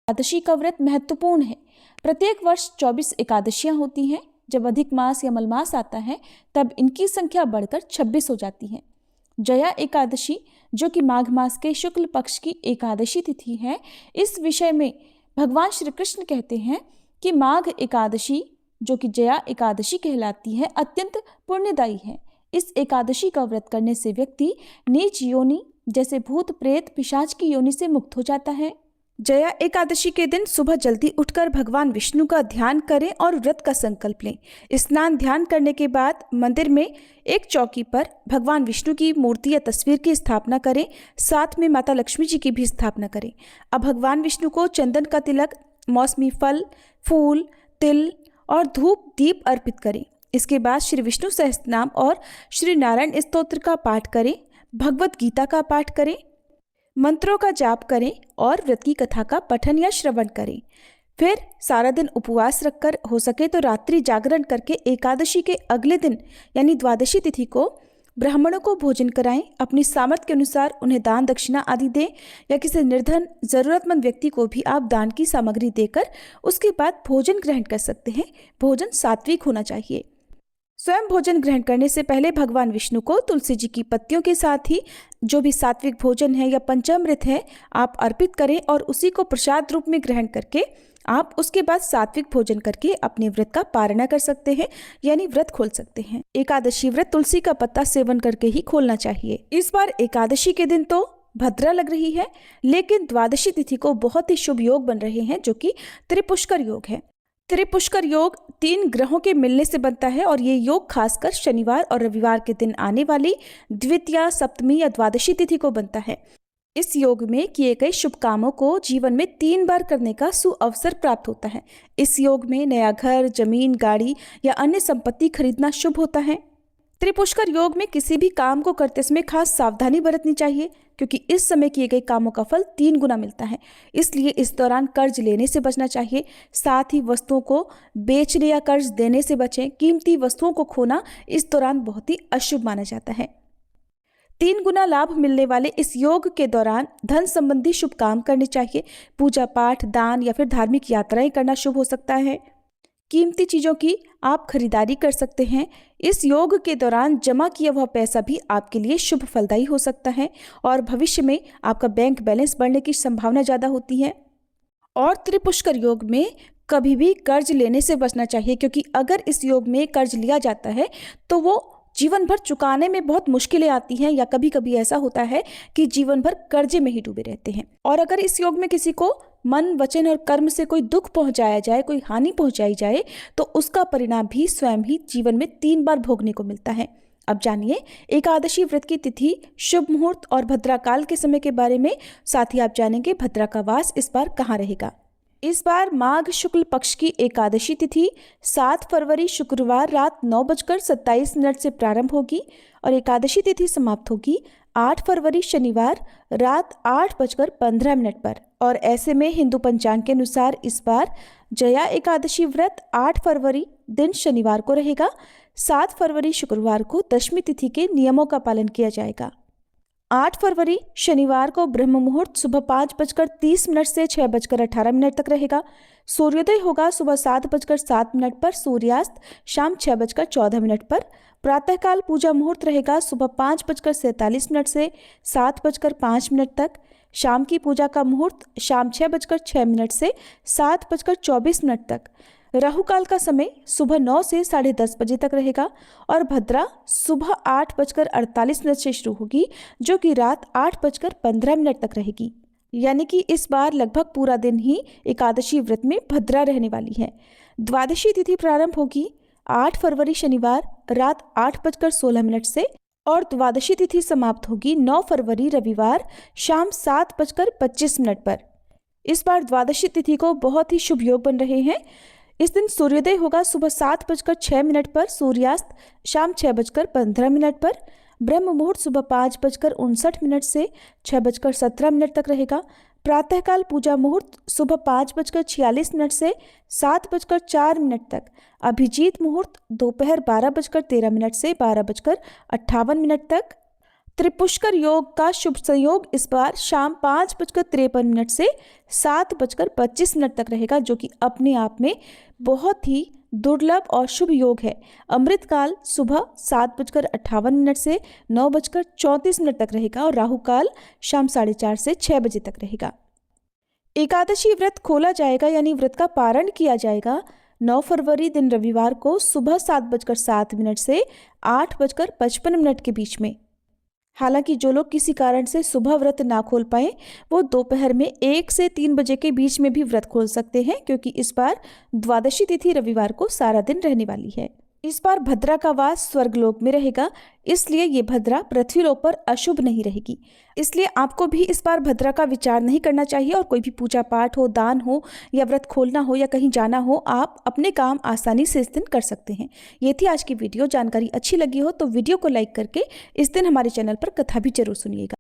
एकादशी का व्रत महत्वपूर्ण है। प्रत्येक वर्ष 24 एकादशियां होती हैं। जब अधिक मास या मलमास आता है तब इनकी संख्या बढ़कर 26 हो जाती है। जया एकादशी, जो कि माघ मास के शुक्ल पक्ष की एकादशी तिथि है, इस विषय में भगवान श्री कृष्ण कहते हैं कि माघ एकादशी, जो कि जया एकादशी कहलाती है, अत्यंत पुण्यदायी है। इस एकादशी का व्रत करने से व्यक्ति नीच योनि जैसे भूत प्रेत पिशाच की योनि से मुक्त हो जाता है। जया एकादशी के दिन सुबह जल्दी उठकर भगवान विष्णु का ध्यान करें और व्रत का संकल्प लें। स्नान ध्यान करने के बाद मंदिर में एक चौकी पर भगवान विष्णु की मूर्ति या तस्वीर की स्थापना करें। साथ में माता लक्ष्मी जी की भी स्थापना करें। अब भगवान विष्णु को चंदन का तिलक, मौसमी फल, फूल, तिल और धूप दीप अर्पित करें। इसके बाद श्री विष्णु सहस्त्रनाम और श्री नारायण स्तोत्र का पाठ करें, भगवत गीता का पाठ करें, मंत्रों का जाप करें और व्रत की कथा का पठन या श्रवण करें। फिर सारा दिन उपवास रखकर, हो सके तो रात्रि जागरण करके एकादशी के अगले दिन यानी द्वादशी तिथि को ब्राह्मणों को भोजन कराएं। अपनी सामर्थ्य के अनुसार उन्हें दान दक्षिणा आदि दें या किसी निर्धन जरूरतमंद व्यक्ति को भी आप दान की सामग्री देकर उसके बाद भोजन ग्रहण कर सकते हैं। भोजन सात्विक होना चाहिए। स्वयं भोजन ग्रहण करने से पहले भगवान विष्णु को तुलसी जी की पत्तियों के साथ ही जो भी सात्विक भोजन है या पंचामृत है आप अर्पित करें और उसी को प्रसाद रूप में ग्रहण करके आप उसके बाद सात्विक भोजन करके अपने व्रत का पारणा कर सकते हैं, यानी व्रत खोल सकते हैं। एकादशी व्रत तुलसी का पत्ता सेवन करके ही खोलना चाहिए। इस बार एकादशी के दिन तो भद्रा लग रही है, लेकिन द्वादशी तिथि को बहुत ही शुभ योग बन रहे हैं, जो कि त्रिपुष्कर योग है। त्रिपुष्कर योग 3 ग्रहों के मिलने से बनता है और ये योग खासकर शनिवार और रविवार के दिन आने वाली द्वितीया, सप्तमी या द्वादशी तिथि को बनता है। इस योग में किए गए शुभ कामों को जीवन में 3 बार करने का सुअवसर प्राप्त होता है। इस योग में नया घर, जमीन, गाड़ी या अन्य संपत्ति खरीदना शुभ होता है। त्रिपुष्कर योग में किसी भी काम को करते समय खास सावधानी बरतनी चाहिए, क्योंकि इस समय किए गए कामों का फल 3 गुना मिलता है। इसलिए इस दौरान कर्ज लेने से बचना चाहिए। साथ ही वस्तुओं को बेचने या कर्ज देने से बचें। कीमती वस्तुओं को खोना इस दौरान बहुत ही अशुभ माना जाता है। 3 गुना लाभ मिलने वाले इस योग के दौरान धन संबंधी शुभ काम करने चाहिए। पूजा पाठ, दान या फिर धार्मिक यात्राएं करना शुभ हो सकता है। कीमती चीज़ों की आप खरीदारी कर सकते हैं। इस योग के दौरान जमा किया हुआ पैसा भी आपके लिए शुभ फलदायी हो सकता है और भविष्य में आपका बैंक बैलेंस बढ़ने की संभावना ज़्यादा होती है। और त्रिपुष्कर योग में कभी भी कर्ज लेने से बचना चाहिए, क्योंकि अगर इस योग में कर्ज लिया जाता है तो वो जीवन भर चुकाने में बहुत मुश्किलें आती हैं, या कभी कभी ऐसा होता है कि जीवन भर कर्जे में ही डूबे रहते हैं। और अगर इस योग में किसी को मन, वचन और कर्म से कोई दुख पहुंचाया जाए, कोई हानि पहुंचाई जाए, तो उसका परिणाम भी स्वयं ही जीवन में 3 बार भोगने को मिलता है। अब जानिए एकादशी व्रत की तिथि, शुभ मुहूर्त और भद्रा काल के समय के बारे में। साथ ही आप जानेंगे भद्रा का वास इस बार कहाँ रहेगा। इस बार माघ शुक्ल पक्ष की एकादशी तिथि 7 फरवरी शुक्रवार रात 9:27 से प्रारंभ होगी और एकादशी तिथि समाप्त होगी 8 फरवरी शनिवार रात 8:15 पर। और ऐसे में हिंदू पंचांग के अनुसार इस बार जया एकादशी व्रत 8 फरवरी दिन शनिवार को रहेगा। 7 फरवरी शुक्रवार को दशमी तिथि के नियमों का पालन किया जाएगा। 8 फरवरी शनिवार को ब्रह्म मुहूर्त सुबह 5:30 से 6:18 तक रहेगा। सूर्योदय होगा सुबह 7:07 पर, सूर्यास्त शाम 6:14 पर। प्रातःकाल पूजा मुहूर्त रहेगा सुबह 5:47 से 7:05 तक। शाम की पूजा का मुहूर्त शाम 6:06 से 7:24 तक। राहुकाल का समय सुबह 9 से 10:30 बजे तक रहेगा और भद्रा सुबह 8:48 से शुरू होगी, जो कि रात 8:15 तक रहेगी। यानी कि इस बार लगभग पूरा दिन ही एकादशी व्रत में भद्रा रहने वाली है। द्वादशी तिथि प्रारंभ होगी 8 फरवरी शनिवार रात 8:16 से और द्वादशी तिथि समाप्त होगी 9 फरवरी रविवार शाम 7:25 पर। इस बार द्वादशी तिथि को बहुत ही शुभ योग बन रहे हैं। इस दिन सूर्योदय होगा सुबह 7:06 पर, सूर्यास्त शाम 6:15 पर। ब्रह्म मुहूर्त सुबह 5:59 से 6:17 तक रहेगा। प्रातःकाल पूजा मुहूर्त सुबह 5:46 से 7:04 तक। अभिजीत मुहूर्त दोपहर 12:13 से 12:58 तक। त्रिपुष्कर योग का शुभ संयोग इस बार शाम 5:53 से 7:25 तक रहेगा, जो कि अपने आप में बहुत ही दुर्लभ और शुभ योग है। अमृतकाल सुबह 7:58 से 9:34 तक रहेगा और राहु काल शाम 4:30 से 6 बजे तक रहेगा। एकादशी व्रत खोला जाएगा यानी व्रत का पारण किया जाएगा 9 फरवरी दिन रविवार को सुबह 7:07 से 8:55 के बीच में। हालांकि जो लोग किसी कारण से सुबह व्रत ना खोल पाए वो दोपहर में 1 से 3 बजे के बीच में भी व्रत खोल सकते हैं, क्योंकि इस बार द्वादशी तिथि रविवार को सारा दिन रहने वाली है। इस बार भद्रा का वास स्वर्गलोक में रहेगा, इसलिए ये भद्रा पृथ्वीलोक पर अशुभ नहीं रहेगी। इसलिए आपको भी इस बार भद्रा का विचार नहीं करना चाहिए और कोई भी पूजा पाठ हो, दान हो या व्रत खोलना हो या कहीं जाना हो, आप अपने काम आसानी से इस दिन कर सकते हैं। ये थी आज की वीडियो। जानकारी अच्छी लगी हो तो वीडियो को लाइक करके इस दिन हमारे चैनल पर कथा भी जरूर सुनिएगा।